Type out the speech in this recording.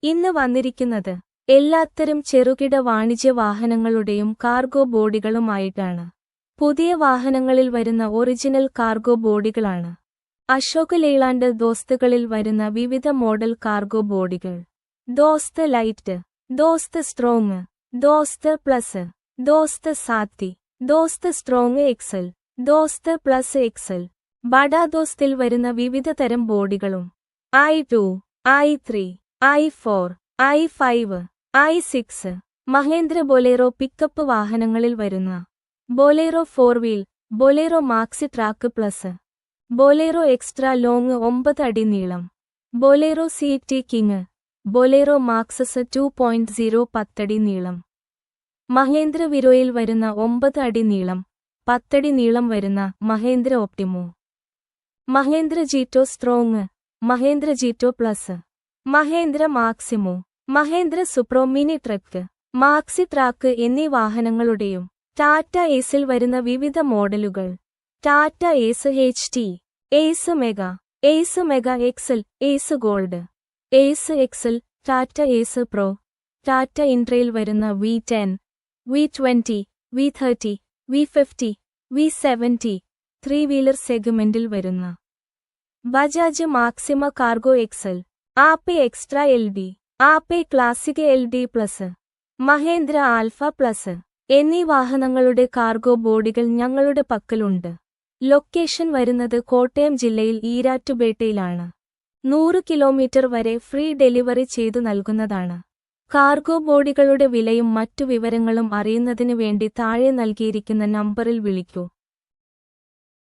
ഇന്ന് വന്നിരിക്കുന്നത് എല്ലാത്തരം ചെറുകിട വാണിജ്യ വാഹനങ്ങളുടെയും കാർഗോ ബോഡികളുമായിട്ടാണ്. പുതിയ വാഹനങ്ങളിൽ വരുന്ന ഒറിജിനൽ കാർഗോ ബോഡികളാണ്. അശോക് ലെയ്ലാൻഡ് ദോസ്തുകളിൽ വരുന്ന വിവിധ മോഡൽ കാർഗോ ബോഡികൾ: ദോസ്ത് ലൈറ്റ്, ദോസ്ത് സ്ട്രോങ്, ദോസ്ത് പ്ലസ്, ദോസ്ത് സാത്തി, ദോസ്ത് സ്ട്രോങ് എക്സൽ, ദോസ്ത് പ്ലസ് എക്സൽ. ബഡാ ദോസ്തിൽ വരുന്ന വിവിധ തരം ബോഡികളും i2, i3, i4, i5, i6. Mahendra Bolero pickup വാഹനങ്ങളിൽ വരുന്ന Bolero 4 wheel, Bolero maxi track plus, Bolero extra long 9 അടി നീളം, Bolero city king, Bolero Maxus 2.0 10 അടി നീളം. മഹേന്ദ്ര വിരോയിൽ വരുന്ന 9 അടി നീളം, 10 അടി നീളം വരുന്ന Mahindra Optimo, Mahindra Jeeto Strong, Mahindra Jeeto Plus, Mahindra Maximo, Mahindra Supro mini truck, maxi truck എന്നീ വാഹനങ്ങളുടെയും ടാറ്റ ഏസിൽ വരുന്ന വിവിധ മോഡലുകൾ: Tata Ace HT, Ace Mega, Ace Mega XL, Ace Gold, Ace XL, Tata Ace Pro, Tata ഇൻട്രയിൽ വരുന്ന V10, V20, V30, V50, V70. 3 wheeler സെഗ്മെന്റിൽ വരുന്ന Bajaj Maxima cargo XL, Ape extra LD, Ape classic LD plus, Mahindra Alfa plus എന്നീ വാഹനങ്ങളുടെ cargo ബോഡികൾ ഞങ്ങളുടെ പക്കലുണ്ട്. Location വരുന്നത് കോട്ടയം ജില്ലയിൽ ഈരാറ്റുപേട്ടയിലാണ്. 100 കിലോമീറ്റർ വരെ ഫ്രീ ഡെലിവറി ചെയ്തു നൽകുന്നതാണ്. കാർഗോ ബോഡികളുടെ വിലയും മറ്റു വിവരങ്ങളും അറിയുന്നതിന് വേണ്ടി താഴെ നൽകിയിരിക്കുന്ന നമ്പറിൽ വിളിക്കൂ.